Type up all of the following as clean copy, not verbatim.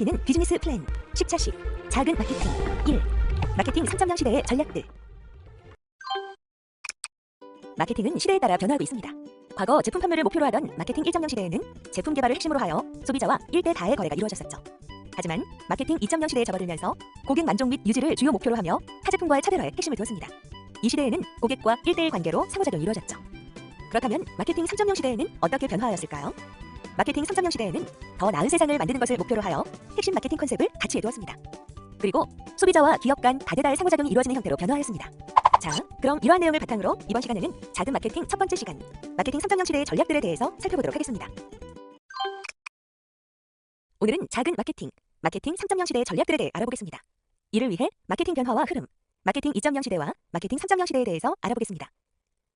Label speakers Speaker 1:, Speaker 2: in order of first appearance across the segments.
Speaker 1: 알려드리는 비즈니스 플랜 10차식 작은 마케팅 1. 마케팅 3.0 시대의 전략들. 마케팅은 시대에 따라 변화하고 있습니다. 과거 제품 판매를 목표로 하던 마케팅 1.0 시대에는 제품 개발을 핵심으로 하여 소비자와 1대 다의 거래가 이루어졌었죠. 하지만 마케팅 2.0 시대에 접어들면서 고객 만족 및 유지를 주요 목표로 하며 타제품과의 차별화에 핵심을 두었습니다. 이 시대에는 고객과 1대1 관계로 상호작용이 이루어졌죠. 그렇다면 마케팅 3.0 시대에는 어떻게 변화하였을까요? 마케팅 3.0 시대에는 더 나은 세상을 만드는 것을 목표로 하여 핵심 마케팅 컨셉을 가치해 두었습니다. 그리고 소비자와 기업 간 다대다의 상호작용이 이루어지는 형태로 변화하였습니다. 자, 그럼 이러한 내용을 바탕으로 이번 시간에는 작은 마케팅 첫 번째 시간, 마케팅 3.0 시대의 전략들에 대해서 살펴보도록 하겠습니다. 오늘은 작은 마케팅 3.0 시대의 전략들에 대해 알아보겠습니다. 이를 위해 마케팅 변화와 흐름, 마케팅 2.0 시대와 마케팅 3.0 시대에 대해서 알아보겠습니다.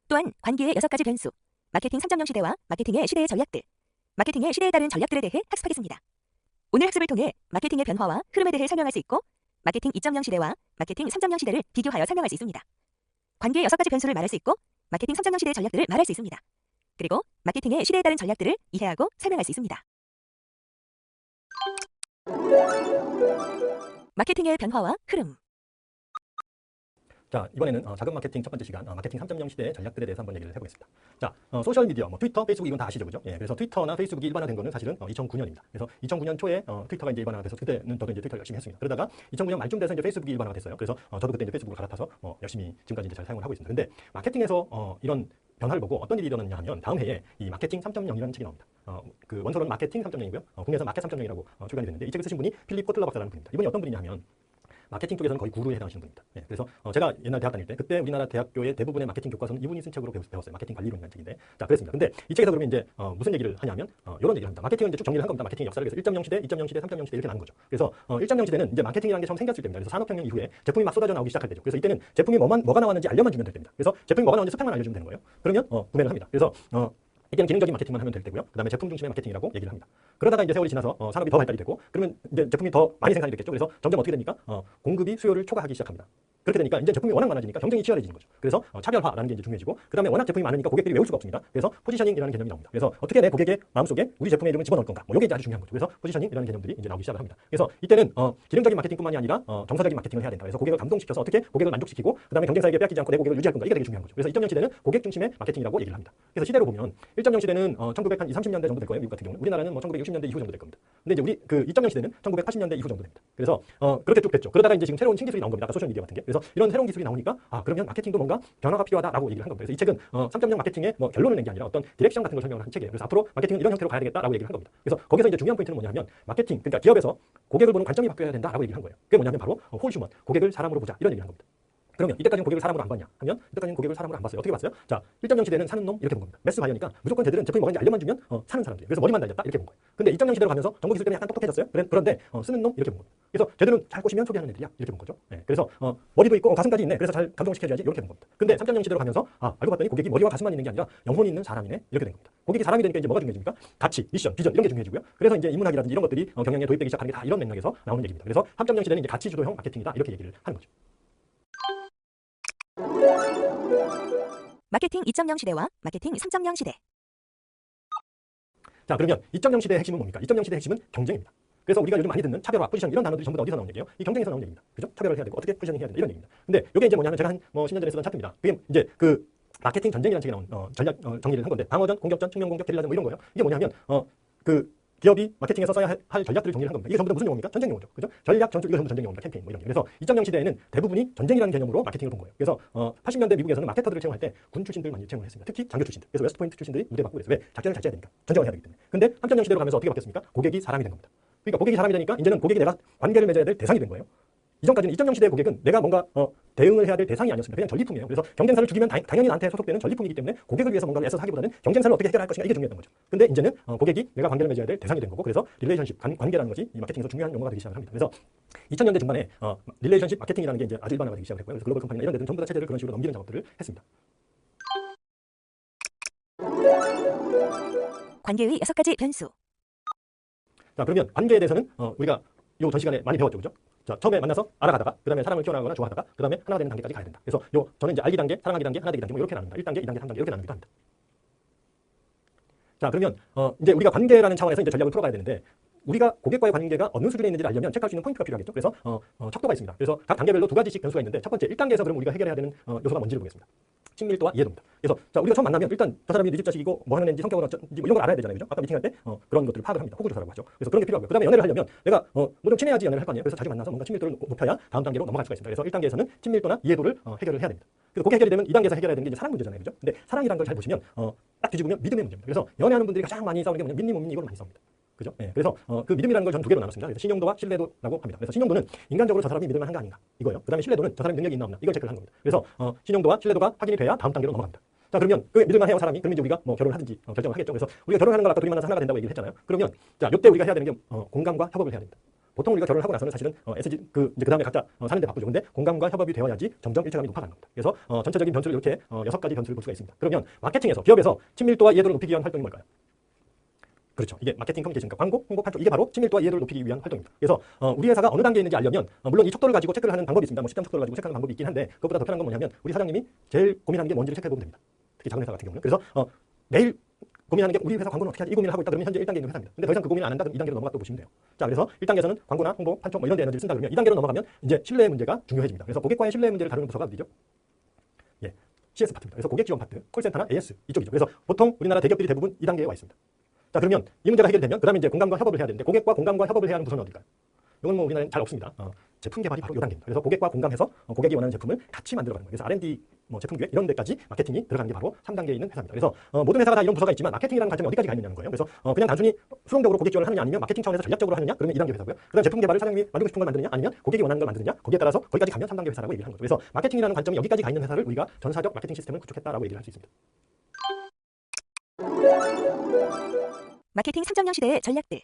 Speaker 1: 또한 관계의 6가지 변수, 마케팅 3.0 시대와 마케팅의 시대의 전략들, 마케팅의 시대에 따른 전략들에 대해 학습하겠습니다. 오늘 학습을 통해 마케팅의 변화와 흐름에 대해 설명할 수 있고 마케팅 2.0 시대와 마케팅 3.0 시대를 비교하여 설명할 수 있습니다. 관계의 6가지 변수를 말할 수 있고 마케팅 3.0 시대의 전략들을 말할 수 있습니다. 그리고 마케팅의 시대에 따른 전략들을 이해하고 설명할 수 있습니다. 마케팅의 변화와 흐름.
Speaker 2: 자, 이번에는 작은 마케팅 첫 번째 시간, 마케팅 3.0 시대의 전략들에 대해서 한번 얘기를 해보겠습니다. 자, 소셜미디어, 트위터, 페이스북 이건 다 아시죠, 그죠? 예, 그래서 트위터나 페이스북이 일반화된 거는 사실은 2009년입니다. 그래서 2009년 초에 트위터가 이제 일반화돼서 그때는 저도 이제 트위터를 열심히 했습니다. 그러다가 2009년 말쯤 돼서 이제 페이스북이 일반화가 됐어요. 그래서 저도 그때 이제 페이스북을 갈아타서 열심히 지금까지 이제 잘 사용을 하고 있습니다. 근데 마케팅에서 이런 변화를 보고 어떤 일이 일어났냐 하면 다음 해에 이 마케팅 3.0이라는 책이 나옵니다. 그 원서로는 마케팅 3.0이고요. 국내에서 마켓 3.0이라고 출간이 됐는데 이 책을 쓰신 분이 필립 코틀러 박사라는 분입니다. 이분이 어떤 분이냐 하면 마케팅 쪽에서는 거의 구루에 해당하시는 분입니다. 예, 그래서 제가 옛날 대학 다닐 때 그때 우리나라 대학교의 대부분의 마케팅 교과서는 이분이 쓴 책으로 배웠어요. 마케팅 관리론이라는 책인데, 자, 그랬습니다. 근데 이 책에서 그러면 이제 무슨 얘기를 하냐면 이런 얘기를 합니다. 마케팅은 이제 쭉 정리를 한 겁니다. 마케팅 역사를. 그래서 1.0 시대, 2.0 시대, 3.0 시대 이렇게 나눈 거죠. 그래서 1.0 시대는 이제 마케팅이라는 게 처음 생겼을 때입니다. 그래서 산업혁명 이후에 제품이 막 쏟아져 나오기 시작할 때죠. 그래서 이때는 제품이 뭐가 나왔는지 알려만 주면 될 때입니다. 그래서 제품이 뭐가 나왔는지 스펙만 알려주면 되는 거예요. 그러면 구매를 합니다. 그래서 이때는 기능적인 마케팅만 하면 될 때고요. 그 다음에 제품 중심의 마케팅이라고 얘기를 합니다. 그러다가 이제 세월이 지나서 산업이 더 발달이 되고 그러면 이제 제품이 더 많이 생산이 됐겠죠. 그래서 점점 어떻게 됩니까? 공급이 수요를 초과하기 시작합니다. 그렇게 되니까 이제 제품이 워낙 많아지니까 경쟁이 치열해지는 거죠. 그래서 차별화라는 게 이제 중요해지고 그 다음에 워낙 제품이 많으니까 고객들이 외울 수가 없습니다. 그래서 포지셔닝이라는 개념이 나옵니다. 그래서 어떻게 내 고객의 마음속에 우리 제품의 이름을 집어넣을 건가? 이게 이제 아주 중요한 거죠. 그래서 포지셔닝이라는 개념들이 이제 나오기 시작을 합니다. 그래서 이때는 기능적인 마케팅뿐만이 아니라 정서적인 마케팅을 해야 된다. 그래서 고객을 감동시켜서 어떻게 고객을 만족시키고 그 다음에 경쟁사에게 뺏기지 않고 내 고객을 유지할 건가? 이게 되게 중요한 거죠. 그래서 2.0 시대는 고객 중심의 마케팅이라고 얘기를 합니다. 그래서 시대로 보면 1.0 시대는 1930년대 정도 될 거예요. 미국 같은 경우는. 우리나라는 1960년대 이후 정도 될 겁니다. 근데 이제 우리 그 2.0 시대는 1980년대 이후 정도 됩니다. 그래서 그렇게 쭉 됐죠. 그러다가 이제 지금 새로운 신기술이 나온 겁니다. 아까 소셜미디어 같은 게. 그래서 이런 새로운 기술이 나오니까 그러면 마케팅도 뭔가 변화가 필요하다라고 얘기를 한 겁니다. 그래서 이 책은 3.0 마케팅의 결론을 낸 게 아니라 어떤 디렉션 같은 걸 설명을 한 책이에요. 그래서 앞으로 마케팅은 이런 형태로 가야 되겠다라고 얘기를 한 겁니다. 그래서 거기서 이제 중요한 포인트는 뭐냐면 마케팅, 그러니까 기업에서 고객을 보는 관점이 바뀌어야 된다라고 얘기를 한 거예요. 그게 뭐냐면 바로 홀 휴먼, 고객을 사람으로 보자 이런 얘기를 한 겁니다. 그러면 이때까지는 고객을 사람으로 안 봤냐 하면 이때까지는 고객을 사람으로 안 봤어요. 어떻게 봤어요? 자, 1.0 시대는 사는 놈 이렇게 본 겁니다. 매스 바이어니까 무조건 쟤들은 제품이 뭐인지 알려만 주면 사는 사람들이에요. 그래서 머리만 날렸다 이렇게 본 거예요. 근데 2.0 시대로 가면서 정보 기술 때문에 약간 똑똑해졌어요. 그런데 쓰는 놈 이렇게 본 거예요. 그래서 쟤들은 잘 꼬시면 소비하는 애들이야 이렇게 본 거죠. 네, 그래서 머리도 있고 가슴까지 있네. 그래서 잘 감동시켜줘야지 이렇게 본 겁니다. 근데 3.0 시대로 가면서 알고 봤더니 고객이 머리와 가슴만 있는 게 아니라 영혼이 있는 사람이네 이렇게 된 겁니다. 고객이 사람이 되니까 이제 뭐가 중요해집니까? 가치, 미션, 비전 이런 게 중요해지고요. 그래서 이제 인문학이라든지 이런 것들이 경영에 도입되기 시작하는 게 다 이런 맥락에서 나오는 얘기입니다. 그래서 3.0 시대는 이제 가치 주도형 마케팅이다 이렇게 얘기를 하는 거죠.
Speaker 1: 마케팅 2.0 시대와 마케팅 3.0 시대.
Speaker 2: 자, 그러면 2.0 시대의 핵심은 뭡니까? 2.0 시대의 핵심은 경쟁입니다. 그래서 우리가 요즘 많이 듣는 차별화, 포지션 이런 단어들이 전부 다 어디서 나오는 얘기예요? 이 경쟁에서 나오는 얘기입니다. 그죠? 차별화를 해야 되고 어떻게 포지셔닝 해야 된다 이런 얘기입니다. 근데 이게 이제 뭐냐면 제가 한 10년 전에 쓰던 차트입니다. 그게 이제 그 마케팅 전쟁이라는 책에 나온 전략 정리를 한 건데 방어전, 공격전, 측면 공격, 게릴라전 뭐 이런 거예요. 이게 뭐냐면 그 기업이 마케팅에서 써야 할 전략들을 정리를 한 겁니다. 이게 전부 다 무슨 용어입니까? 전쟁 용어죠. 그죠? 전략, 전술, 이거 전부 전쟁 용어입니다. 캠페인 뭐 이런 게. 그래서 2.0 시대에는 대부분이 전쟁이라는 개념으로 마케팅을 본 거예요. 그래서 80년대 미국에서는 마케터들을 채용할 때 군 출신들 많이 채용을 했습니다. 특히 장교 출신들. 그래서 웨스트포인트 출신들이 무대 받고 그래서 왜? 작전을 잘 짜야 되니까. 전쟁을 해야 되기 때문에. 근데 3.0 시대로 가면서 어떻게 바뀌었습니까? 고객이 사람이 된 겁니다. 그러니까 고객이 사람이 되니까 이제는 고객이 내가 관계를 맺어야 될 대상이 된 거예요. 이전까지는 2.0 시대의 고객은 내가 뭔가 대응을 해야 될 대상이 아니었습니다. 그냥 전리품이에요. 그래서 경쟁사를 죽이면 당연히 나한테 소속되는 전리품이기 때문에 고객을 위해서 뭔가를 애써서 하기보다는 경쟁사를 어떻게 해결할 것인가 이게 중요했던 거죠. 근데 이제는 고객이 내가 관계를 맺어야 될 대상이 된 거고 그래서 릴레이션십, 관계라는 것이 이 마케팅에서 중요한 용어가 되기 시작을 합니다. 그래서 2000년대 중반에 릴레이션십 마케팅이라는 게 이제 아주 일반화가 되기 시작을 했고요. 그래서 글로벌 컴퍼니나 이런 데들은 전부 다 체제를 그런 식으로 넘기는 작업들을 했습니다.
Speaker 1: 관계의 6가지 변수.
Speaker 2: 자, 그러면 관계에 대해서는 우리가 요 전 시간에 많이 배웠죠. 그죠? 자, 처음에 만나서 알아가다가 그 다음에 사람을 키워나가거나 좋아하다가 그 다음에 하나가 되는 단계까지 가야 된다. 그래서 저는 이제 알기 단계, 사랑하기 단계, 하나 되기 단계 뭐 이렇게 나눕니다. 1단계, 2단계, 3단계 이렇게 나누기도 합니다. 자, 그러면 이제 우리가 관계라는 차원에서 이제 전략을 풀어가야 되는데 우리가 고객과의 관계가 어느 수준에 있는지를 알려면 체크할 수 있는 포인트가 필요하겠죠. 그래서 척도가 있습니다. 그래서 각 단계별로 두 가지씩 변수가 있는데 첫 번째 1단계에서 그럼 우리가 해결해야 되는 요소가 뭔지를 보겠습니다. 친밀도와 이해도입니다. 그래서 자, 우리가 처음 만나면 일단 저 사람이 네 집 자식이고 뭐 하는 애인지 성격은 어쩐지 뭐 이런 걸 알아야 되잖아요. 그죠? 아까 미팅할 때 그런 것들을 파악을 합니다. 호구조사라고 하죠. 그래서 그런 게 필요하고요. 그다음에 연애를 하려면 내가 뭐 좀 친해야지 연애를 할 거 아니에요. 그래서 자주 만나서 뭔가 친밀도를 높여야 다음 단계로 넘어갈 수가 있습니다. 그래서 1단계에서는 친밀도나 이해도를 해결을 해야 됩니다. 그래서 그게 해결이 되면 2단계에서 해결해야 되는 게 이제 사랑 문제잖아요. 그죠? 근데 사랑이라는 걸 잘 보시면 딱 뒤집으면 믿음의 문제입니다. 그래서 연애하는 분들이 가장 많이 싸우는 게 뭐냐면 믿니 못 믿니 이걸 많이 싸웁니다. 그죠? 예, 그래서 그 믿음이라는 걸 저는 두 개로 나눴습니다. 그래서 신용도와 신뢰도라고 합니다. 그래서 신용도는 인간적으로 저 사람이 믿을 만한가 아닌가 이거예요. 그다음에 신뢰도는 저 사람이 능력이 있나 없나 이걸 체크를 하는 겁니다. 그래서 신용도와 신뢰도가 확인이 돼야 다음 단계로 넘어갑니다. 자, 그러면 그 믿을만해요 사람이. 그러면 이제 우리가 뭐 결혼을 하든지 결정을 하겠죠. 그래서 우리가 결혼하는 걸 아까 둘이 만나서 하나가 된다고 얘기를 했잖아요. 그러면 자, 이때 우리가 해야 되는 게 공감과 협업을 해야 됩니다. 보통 우리가 결혼을 하고 나서는 사실은 SG 이제 그 다음에 각자 사는데 바쁘죠. 근데 공감과 협업이 되어야지 점점 일체감이 높아가는 겁니다. 그래서 전체적인 변수를 이렇게 6가지 변수를 볼 수가 있습니다. 그러면 마케팅에서 기업에서 친밀도와 이해도를 높이기 위한 활동이 뭘까요? 그렇죠. 이게 마케팅 커뮤니케이션과 광고, 홍보, 판촉 이게 바로 친밀도와 이해도를 높이기 위한 활동입니다. 그래서 우리 회사가 어느 단계에 있는지 알려면 물론 이 척도를 가지고 체크를 하는 방법이 있습니다. 뭐 시장 척도를 가지고 체크하는 방법이 있긴 한데 그것보다 더 편한 건 뭐냐면 우리 사장님이 제일 고민하는 게 뭔지를 체크해 보면 됩니다. 특히 작은 회사 같은 경우는. 그래서 매일 고민하는 게 우리 회사 광고는 어떻게 하지? 이 고민을 하고 있다 그러면 현재 1단계에 있는 회사입니다. 근데 더 이상 그 고민을 안 한다 그럼 2단계로 넘어가 또 보시면 돼요. 자, 그래서 1단계에서는 광고나 홍보, 판촉 뭐 이런 데 에너지를 쓴다 그러면 2단계로 넘어가면 이제 신뢰의 문제가 중요해집니다. 그래서 고객과의 신뢰의 문제를 다루는 부서가 어디죠? 예, CS 파트입니다. 그래서 고객 지원 파트, 콜센터나 AS 이쪽이죠. 그래서 보통 우리나라 대기업들이 대부분 2단계에 와 있습니다. 자, 그러면 이 문제가 해결되면 그다음에 이제 공감과 협업을 해야 되는데 고객과 공감과 협업을 해야 하는 부서는 어딜까요? 이건 뭐 우리나라는 잘 없습니다. 제품 개발이 바로 이 단계입니다. 그래서 고객과 공감해서 고객이 원하는 제품을 같이 만들어가는 거예요. 그래서 R&D 뭐 제품 기획 이런 데까지 마케팅이 들어가는 게 바로 3단계에 있는 회사입니다. 그래서 모든 회사가 다 이런 부서가 있지만 마케팅이라는 관점이 어디까지 가 있느냐는 거예요. 그래서 그냥 단순히 수동적으로 고객 지원을 하느냐 아니면 마케팅 차원에서 전략적으로 하느냐 그러면 2단계 회사고요. 그다음 제품 개발을 사장님이 만들고 싶은 걸 만드느냐 아니면 고객이 원하는 걸 만드느냐 거기에 따라서 거기까지 가면 3단계 회사라고 얘기를 하는 거죠. 그래서 마케팅이라는 관점이 여기까지 가 있는 회사를 우리가 전사적 마케팅 시스템을 구축했다라고 얘기를 할 수 있습니다.
Speaker 1: 마케팅 3.0 시대의 전략들.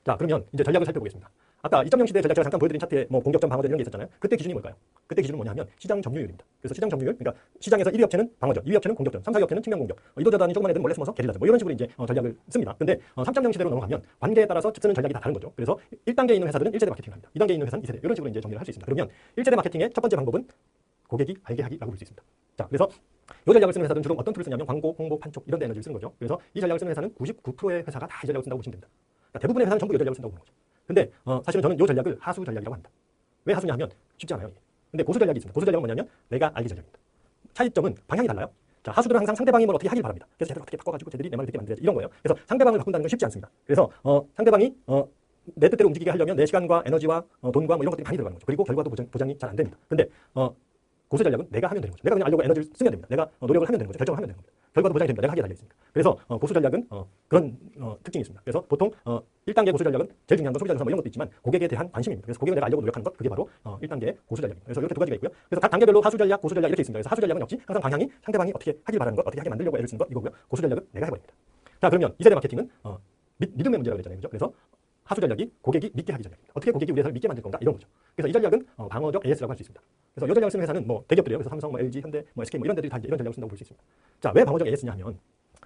Speaker 2: 자, 그러면 이제 전략을 살펴보겠습니다. 아까 2.0 시대 전략 제가 잠깐 보여드린 차트에 뭐 공격점, 방어점 이런 게 있었잖아요. 그때 기준이 뭘까요? 그때 기준은 뭐냐 하면 시장 점유율입니다. 그래서 시장 점유율, 그러니까 시장에서 1위 업체는 방어점, 2위 업체는 공격점, 3, 4위 업체는 측면 공격, 이도저단이 조그만 애들은 몰래 숨어서 게릴라전 뭐 이런 식으로 이제 전략을 씁니다. 근데 3.0 시대로 넘어가면 관계에 따라서 쓰는 전략이 다 다른 거죠. 그래서 1단계에 있는 회사들은 1세대 마케팅을 합니다. 2단계에 있는 회사는 2세대 이런 식으로 이제 정리를 할 수 있습니다. 그러면 1세대 마케팅의 첫 번째 방법은 고객이 알게 하기라고 볼 수 있습니다. 자, 그래서 이 전략을 쓰는 회사들은 주로 어떤 툴을 쓰냐면 광고, 홍보, 판촉 이런 데 에너지를 쓰는 거죠. 그래서 이 전략을 쓰는 회사는 99%의 회사가 다 이 전략을 쓴다고 보시면 됩니다. 그러니까 대부분의 회사는 전부 이 전략을 쓴다고 보는 거죠. 근데 사실은 저는 이 전략을 하수 전략이라고 합니다. 왜 하수냐 하면 쉽지 않아요. 근데 고수 전략이 있습니다. 고수 전략은 뭐냐면 내가 알기 전략입니다. 차이점은 방향이 달라요. 자, 하수들은 항상 상대방이 뭘 어떻게 하길 바랍니다. 그래서 쟤들 어떻게 바꿔가지고 쟤들이 내 말을 듣게 만들어야지 이런 거예요. 그래서 상대방을 바꾼다는 건 쉽지 않습니다. 그래서 상대방이 내 뜻대로 움직이게 하려면 내 시간과 에너지와 돈과 뭐 이런 것들이 많이 들어가는 거죠. 그리고 결과도 보장이 잘 안 됩니다. 근데 고수 전략은 내가 하면 되는 거죠. 내가 그냥 알려고 에너지를 쓰면 됩니다. 내가 노력을 하면 되는 거죠. 결정을 하면 되는 겁니다. 결과도 보장이 됩니다. 내가 하기에 달려있으니까. 그래서 고수 전략은 그런 특징이 있습니다. 그래서 보통 1단계 고수 전략은 제일 중요한 건 소비자 조사 뭐 이런 것도 있지만 고객에 대한 관심입니다. 그래서 고객을 내가 알려고 노력하는 것 그게 바로 1단계 고수 전략입니다. 그래서 이렇게 두 가지가 있고요. 그래서 각 단계별로 하수 전략, 고수 전략 이렇게 있습니다. 그래서 하수 전략은 역시 항상 방향이 상대방이 어떻게 하길 바라는 것, 어떻게 하게 만들려고 애를 쓰는 것 이거고요. 고수 전략은 내가 해버립니다. 자, 그러면 2세대 마케팅은 믿음의 문제라고 그랬잖아요. 그죠? 그래서 하수 전략이 고객이 믿게 하기 전략입니다. 어떻게 고객이 우리 회사를 믿게 만들 건가 이런 거죠. 그래서 이 전략은 방어적 AS라고 할 수 있습니다. 그래서 이 전략을 쓰는 회사는 뭐 대기업들이에요. 그래서 삼성, 뭐 LG, 현대, 뭐 SK 뭐 이런 데들이 다 이런 전략을 쓴다고 볼 수 있습니다. 자, 왜 방어적 AS냐 하면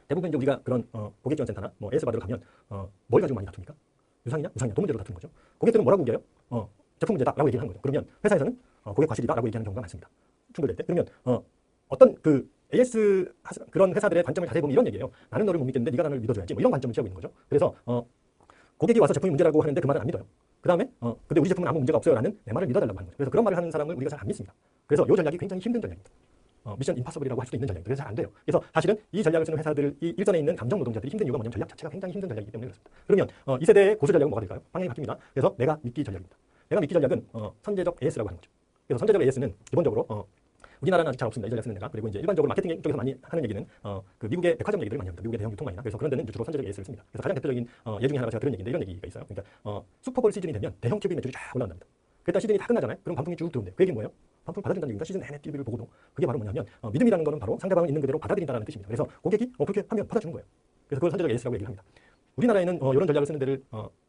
Speaker 2: 대부분 이제 우리가 그런 고객 지원 센터나 뭐 AS 받으러 가면 뭘 가지고 많이 다툽니까? 유상이냐? 우상이냐? 돈 문제로 다투는 거죠. 고객들은 뭐라고 우겨요? 제품 문제다라고 얘기를 하는 거죠. 그러면 회사에서는 고객 과실이다라고 얘기하는 경우가 많습니다. 충돌될 때. 그러면 어떤 그 AS 그런 회사들의 관점을 자세히 보면 이런 얘기예요. 나는 너를 못 믿겠는데 네가 나를 믿어줘야지. 뭐 이런 관점을 취하고 있는 거죠. 그래서 고객이 와서 제품이 문제라고 하는데 그 말은 안 믿어요. 그 다음에 근데 우리 제품은 아무 문제가 없어요 라는 내 말을 믿어달라고 하는 거죠. 그래서 그런 말을 하는 사람을 우리가 잘 안 믿습니다. 그래서 이 전략이 굉장히 힘든 전략입니다. 미션 임파서블이라고 할 수도 있는 전략입니다. 그래서 잘 안 돼요. 그래서 사실은 이 전략을 쓰는 회사들, 이 일선에 있는 감정 노동자들이 힘든 이유가 뭐냐면 전략 자체가 굉장히 힘든 전략이기 때문에 그렇습니다. 그러면 2세대의 고수 전략은 뭐가 될까요? 방향이 바뀝니다. 그래서 내가 믿기 전략입니다. 내가 믿기 전략은 선제적 AS라고 하는 거죠. 그래서 선제적 AS는 기본적으로 우리나라는 아직 잘 없습니다. 이 전략 쓰는 데가. 그리고 이제 일반적으로 마케팅 쪽에서 많이 하는 얘기는 그 미국의 백화점 얘기를 많이 합니다. 미국의 대형 유통망이나. 그래서 그런 데는 주로 선제적 AS를 씁니다. 그래서 가장 대표적인 예 중에 하나가 제가 들은 얘기인데 이런 얘기가 있어요. 그러니까 슈퍼볼 시즌이 되면 대형 TV 매출이 쫙 올라온답니다. 그랬다 시즌이 다 끝나잖아요. 그럼 반품이 쭉 들어온대요. 그 얘기는 뭐예요? 반품 받아준다는 얘기입니다. 시즌 내내 TV를 보고도. 그게 바로 뭐냐면 믿음이라는 거는 바로 상대방을 있는 그대로 받아들인다는 뜻입니다. 그래서 고객이 그렇게 하면 받아주는 거예요. 그래서 그걸 선제적 AS라고 얘기를 합니다. 우리나라에는 이런 전략을 쓰는 데를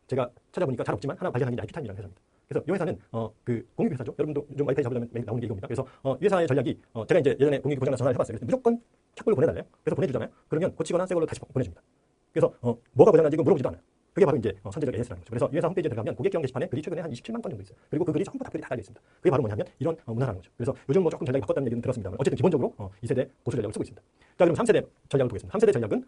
Speaker 2: 제가 찾아보니까 잘 없지만 하나 발견한 게 라이프타임이라는 회사입니다. 그래서 이 회사는 그 공익회사죠. 여러분도 좀 와이파이 잡으려면 나오는 게 이겁니다. 그래서 이 회사의 전략이 제가 이제 예전에 공익이 고장나서 전화를 해봤어요. 그래서 무조건 착불로 보내달래요. 그래서 보내주잖아요. 그러면 고치거나 새 걸로 다시 보내줍니다. 그래서 뭐가 고장난지 이거 물어보지도 않아요. 그게 바로 이제 선제적 AS라는 거죠. 그래서 이 회사 홈페이지에 들어가면 고객 경험 게시판에 글이 최근에 한 27만 건 정도 있어요. 그리고 그 글이 전부 다 답글이 다 달려 있습니다. 그게 바로 뭐냐면 이런 문화라는 거죠. 그래서 요즘 뭐 조금 전략이 바꿨다는 얘기는 들었습니다만 어쨌든 기본적으로 2세대 고수 전략을 쓰고 있습니다. 자, 그럼 3세대 전략을 보겠습니다. 3세대 전략은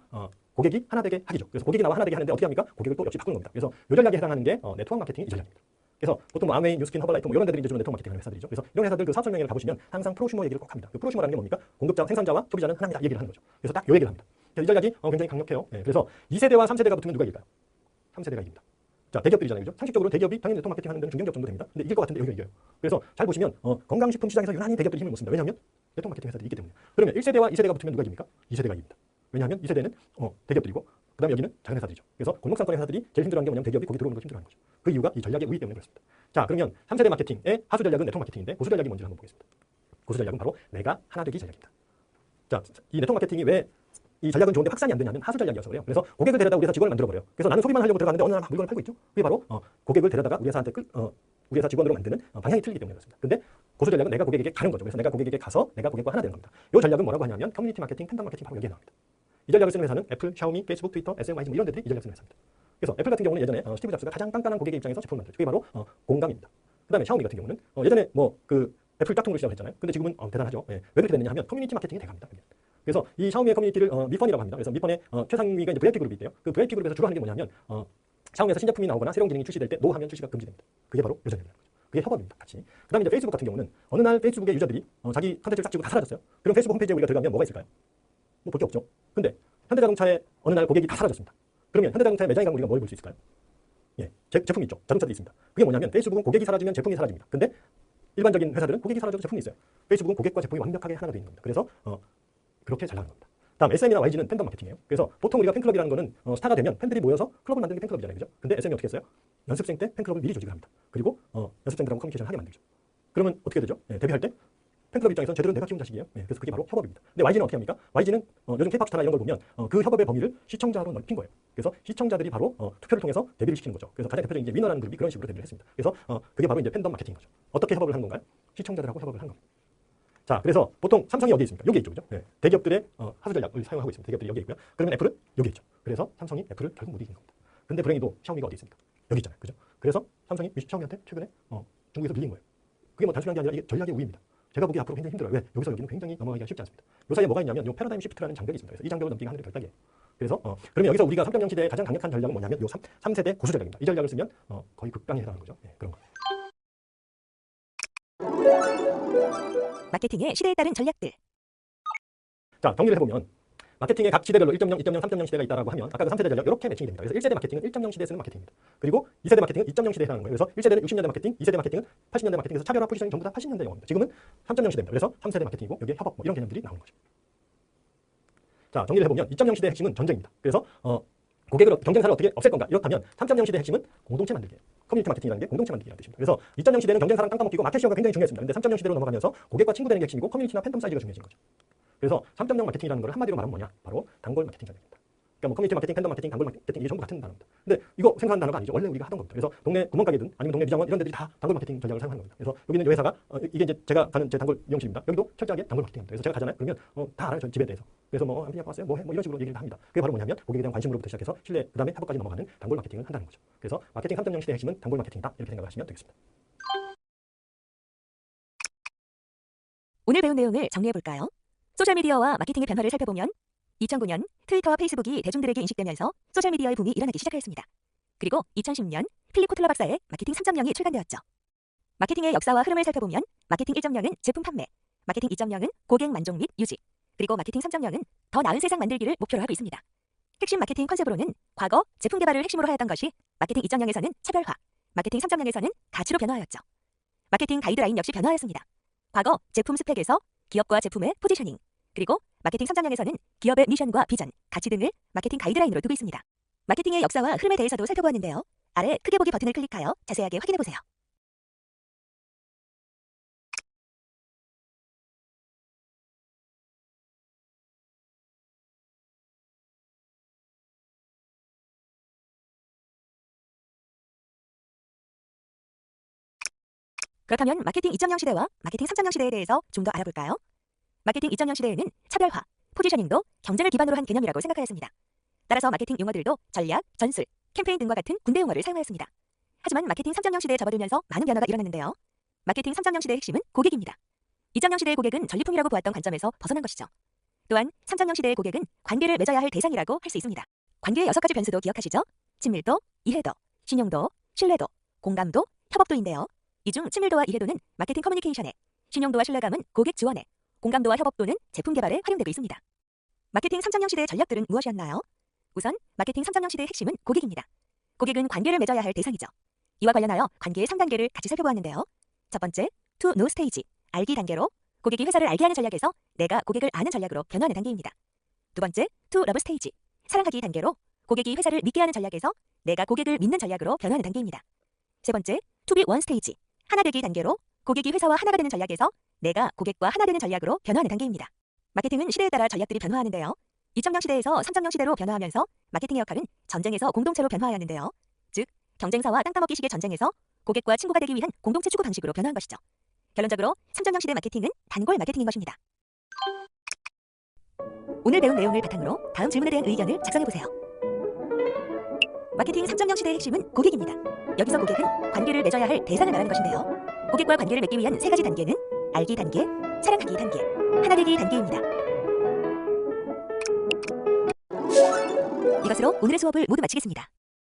Speaker 2: 고객이 하나 되게 하기죠. 그래서 고객이 나와 하나 되게 하는데 어떻게 합니까? 고객을 또 역시 바꾸는 겁니다. 그래서 이 전략에 해당하는 게 네트워크 마케팅이 이 전략입니다. 그래서 보통 뭐 아메이, 뉴스킨, 허벌라이프 뭐 이런 데들이 이제 주로 네트워크 마케팅하는 회사들이죠. 그래서 이런 회사들 그 사업 설명회를 가보시면 항상 프로슈머 얘기를 꼭 합니다. 그 프로슈머라는 게 뭡니까? 공급자와 생산자와 소비자는 하나입니다. 이 얘기를 하는 거죠. 그래서 딱 이 얘기를 합니다. 이 전략이 굉장히 강력해요. 그래서 2세대와 3세대가 붙으면 누가 이길까요? 3세대가 이깁니다. 자, 대기업들이잖아요. 그죠? 상식적으로 대기업이 당연히 네트워크 마케팅 하는 데는 중견기업 정도 됩니다. 근데 이길 것 같은데 여기가 이겨요. 그래서 잘 보시면 건강식품 시장에서 유난히 대기업들이 힘을 못 씁니다. 왜냐하면 네트워크 마케팅 회사들이 있기 때문에. 그러면 1세대와 2세대가 붙으면 누가 이깁니까? 2세대가 이깁니다. 왜냐하면 2세대는 대기업들이고 그다음에 여기는 작은 회사들이죠. 그래서 골목상권의 회사들이 제일 힘들어하는 게 뭐냐면 대기업이 거기 들어오는 걸 힘들어하는 거죠. 그 이유가 이 전략의 우위 때문에 그렇습니다. 자, 그러면 3세대 마케팅의 하수 전략은 네트워크 마케팅인데 고수 전략이 뭔지 한번 보겠습니다. 고수 전략은 바로 내가 하나 되기 전략입니다. 자, 이 네트워크 마케팅이 왜 이 전략은 좋은데 확산이 안 되냐면 하수 전략이어서 그래요. 그래서 고객을 데려다 우리 회사 직원을 만들어버려요. 그래서 나는 소비만 하려고 들어갔는데 어느 날 막 물건을 팔고 있죠. 그게 바로 고객을 데려다가 우리 회사한테 우리 회사 직원으로 만드는 방향이 틀리기 때문에 그렇습니다. 근데 고수 전략은 내가 고객에게 가는 거죠. 그래서 내가 고객에게 가서 내가 고객과 하나 되는 겁니다. 이 전략은 뭐라고 하냐면 커뮤니티 마케팅, 팬덤 마케팅 바로 여기에 나옵니다. 이 전략을 쓰는 회사는 애플, 샤오미, 페이스북, 트위터, SMYG 뭐 이런 데들이 이 전략을 쓰는 회사입니다. 그래서 애플 같은 경우는 예전에 스티브 잡스가 가장 깐깐한 고객의 입장에서 제품을 만들었죠. 그게 바로 공감입니다. 그다음에 샤오미 같은 경우는 예전에 뭐 그 애플 짝퉁으로 시작을 했잖아요. 근데 지금은 대단하죠. 왜 그렇게 됐느냐 하면 커뮤니티 마케팅이 돼갑니다. 그래서 이 샤오미의 커뮤니티를 미펀이라고 합니다. 그래서 미펀의 최상위가 이제 VIP 그룹이 있대요. 그 VIP 그룹에서 주로 하는 게 뭐냐면 샤오미에서 신제품이 나오거나 새로운 기능이 출시될 때 노 하면 출시가 금지됩니다. 그게 바로 요전이라는 거죠. 그게 협업입니다. 같이. 그다음에 이제 페이스북 같은 경우는 어느 날 페이스북의 유저들이 자기 컨텐츠를 싹 지우고 다 사라졌어요. 그럼 페이스북 홈페이지에 우리가 들어가면 뭐가 있을까요? 뭐 볼 게 없죠. 근데 현대자동차의 어느 날 고객이 다 사라졌습니다. 그러면 현대자동차의 매장에 가면 우리가 뭘 볼 수 있을까요? 예, 제품이 있죠. 자동차도 있습니다. 그게 뭐냐면 페이스북은 고객이 사라지면 제품이 사라집니다. 근데 일반적인 회사들은 고객이 사라져도 제품이 있어요. 페이스북은 고객과 제품이 완벽하게 하나가 되어 있는 겁니다. 그래서 그렇게 잘 나가는 겁니다. 다음 SM이나 YG는 팬덤 마케팅이에요. 그래서 보통 우리가 팬클럽이라는 거는 스타가 되면 팬들이 모여서 클럽을 만드는 게 팬클럽이잖아요. 그죠? 근데 SM이 어떻게 했어요? 연습생 때 팬클럽을 미리 조직을 합니다. 그리고 연습생들하고 커뮤니케이션을 하게 만들죠. 그러면 어떻게 되죠? 데뷔할 때 팬클럽 입장에서는 제대로 내가 키운 자식이에요. 그래서 그게 바로 협업입니다. 근데 YG는 어떻게 합니까? YG는 요즘 K-pop 스타나 이런 걸 보면 그 협업의 범위를 시청자로 넓힌 거예요. 그래서 시청자들이 바로 투표를 통해서 데뷔를 시키는 거죠. 그래서 가장 대표적인 이제 위너라는 그룹이 그런 식으로 데뷔를 했습니다. 그래서 그게 바로 이제 팬덤 마케팅인 거죠. 어떻게 협업을 하는 건가요? 시청자들하고 협업을 한 겁니다. 자, 그래서 보통 삼성이 어디에 있습니까? 여기에 있죠. 그죠? 대기업들의 하수 전략을 사용하고 있습니다. 대기업들이 여기에 있고요. 그러면 애플은 여기에 있죠. 그래서 삼성이 애플을 결국 못 이긴 겁니다. 근데 불행히도 샤오미가 어디 있습니까? 여기 있잖아요. 그죠? 그래서 삼성이 샤오미한테 최근에 중국에서 밀린 거예요. 그게 뭐 단순한 게 아니라 이게 전략의 우위입니다. 제가 보기 앞으로 굉장히 힘들어요. 왜? 여기서 여기는 굉장히 넘어가기가 쉽지 않습니다. 요 사이에 뭐가 있냐면 요 패러다임 시프트라는 장벽이 있습니다. 그래서 이 장벽을 넘기가 하늘의 별따기예요. 그래서 그러면 여기서 우리가 3.0 시대의 가장 강력한 전략은 뭐냐면 요 3세대 고수 전략입니다. 이 전략을 쓰면 거의 극강에 해당하는 거죠. 그런 거.
Speaker 1: 마케팅의 시대에 따른 전략들.
Speaker 2: 자, 정리를 해보면 마케팅의 각 시대별로 1.0, 2.0, 3.0 시대가 있다라고 하면 아까 그 3세대 전략 이렇게 매칭이 됩니다. 그래서 1세대 마케팅은 1.0 시대에 쓰는 마케팅입니다. 그리고 2세대 마케팅은 2.0 시대에 해당하는 거예요. 그래서 1세대는 60년대 마케팅, 2세대 마케팅은 80년대 마케팅에서 차별화 포지션이 전부 다 80년대 영어입니다. 지금은 3.0 시대입니다. 그래서 3세대 마케팅이고 여기에 협업 뭐 이런 개념들이 나오는 거죠. 자, 정리를 해보면 2.0 시대의 핵심은 전쟁입니다. 그래서 고객을 경쟁사를 어떻게 없앨 건가? 이렇다면 3.0 시대의 핵심은 공동체 만들기예요. 커뮤니티 마케팅이라는 게 공동체 만들기라는 뜻입니다. 그래서 2.0 시대는 경쟁사랑 깜깜먹기고 마켓 시어가 굉장히 중요했습니다. 근데 3.0 시대로 넘어가면서 고객과 친구 되는 게 핵심이고 커뮤니티나 팬덤 사이즈가 중요해진 거죠. 그래서 3.0 마케팅이라는 걸 한마디로 말하면 뭐냐? 바로 단골 마케팅 전략입니다. 그러니까 뭐 커뮤니티 마케팅, 팬덤 마케팅, 단골 마케팅 이게 전부 같은 단어입니다. 근데 이거 생소한 단어가 아니죠. 원래 우리가 하던 겁니다. 그래서 동네 구멍가게든 아니면 동네 미장원 이런 데들이 다 단골 마케팅 전략을 사용하는 겁니다. 그래서 여기는 이 회사가 이게 이제 제가 가는 제 단골 미용실입니다. 여기도 철저하게 단골 마케팅입니다. 그래서 제가 가잖아요. 그러면 다 알아요. 저 집에 대해서. 그래서 뭐 안피냐 왔어요? 뭐 해? 뭐 이런 식으로 얘기를 다 합니다. 그게 바로 뭐냐면 고객에 대한 관심으로부터 시작해서 신뢰, 그다음에 협업까지 넘어가는 단골 마케팅을 한다는 거죠. 그래서 마케팅 3.0 시대의 핵심은 단골 마케팅이다. 이렇게 생각을 하시면 되겠습니다.
Speaker 1: 오늘 배운 내용을 정리해 볼까요? 소셜미디어와 마케팅의 변화를 살펴보면 2009년 트위터와 페이스북이 대중들에게 인식되면서 소셜미디어의 붐이 일어나기 시작하였습니다. 그리고 2010년 필립 코틀러 박사의 마케팅 3.0이 출간되었죠. 마케팅의 역사와 흐름을 살펴보면 마케팅 1.0은 제품 판매, 마케팅 2.0은 고객 만족 및 유지, 그리고 마케팅 3.0은 더 나은 세상 만들기를 목표로 하고 있습니다. 핵심 마케팅 컨셉으로는 과거 제품 개발을 핵심으로 하였던 것이 마케팅 2.0에서는 차별화, 마케팅 3.0에서는 가치로 변화하였죠. 마케팅 가이드라인 역시 변화하였습니다. 과거 제품 스펙에서 기업과 제품의 포지셔닝, 그리고 마케팅 3.0에서는 기업의 미션과 비전, 가치 등을 마케팅 가이드라인으로 두고 있습니다. 마케팅의 역사와 흐름에 대해서도 살펴보았는데요. 아래 크게 보기 버튼을 클릭하여 자세하게 확인해보세요. 그렇다면 마케팅 2.0 시대와 마케팅 3.0 시대에 대해서 좀 더 알아볼까요? 마케팅 2.0 시대에는 차별화, 포지셔닝도 경쟁을 기반으로 한 개념이라고 생각하였습니다. 따라서 마케팅 용어들도 전략, 전술, 캠페인 등과 같은 군대 용어를 사용하였습니다. 하지만 마케팅 3.0 시대에 접어들면서 많은 변화가 일어났는데요. 마케팅 3.0 시대의 핵심은 고객입니다. 2.0 시대의 고객은 전리품이라고 보았던 관점에서 벗어난 것이죠. 또한 3.0 시대의 고객은 관계를 맺어야 할 대상이라고 할 수 있습니다. 관계의 6가지 변수도 기억하시죠? 친밀도, 이해도, 신용도, 신뢰도, 공감도, 협업도인데요. 이 중 친밀도와 이해도는 마케팅 커뮤니케이션에, 신용도와 신뢰감은 고객 지원에, 공감도와 협업도는 제품 개발에 활용되고 있습니다. 마케팅 3.0 시대의 전략들은 무엇이었나요? 우선 마케팅 3.0 시대의 핵심은 고객입니다. 고객은 관계를 맺어야 할 대상이죠. 이와 관련하여 관계의 3단계를 같이 살펴보았는데요. 첫 번째, to know 스테이지, 알기 단계로 고객이 회사를 알게 하는 전략에서 내가 고객을 아는 전략으로 변화하는 단계입니다. 두 번째, to love 스테이지, 사랑하기 단계로 고객이 회사를 믿게 하는 전략에서 내가 고객을 믿는 전략으로 변화하는 단계입니다. 세 번째, to be one 스테이지, 하나 되기 단계로 고객이 회사와 하나가 되는 전략에서 내가 고객과 하나 되는 전략으로 변화하는 단계입니다. 마케팅은 시대에 따라 전략들이 변화하는데요. 2.0 시대에서 3.0 시대로 변화하면서 마케팅의 역할은 전쟁에서 공동체로 변화하였는데요. 즉, 경쟁사와 땅 따먹기식의 전쟁에서 고객과 친구가 되기 위한 공동체 추구 방식으로 변화한 것이죠. 결론적으로 3.0 시대 마케팅은 단골 마케팅인 것입니다. 오늘 배운 내용을 바탕으로 다음 질문에 대한 의견을 작성해보세요. 마케팅 3.0 시대의 핵심은 고객입니다. 여기서 고객은 관계를 맺어야 할 대상을 말하는 것인데요. 고객과 관계를 맺기 위한 3가지 단계는 알기 단계, 사랑하기 단계, 하나 되기 단계입니다. 이것으로 오늘의 수업을 모두 마치겠습니다.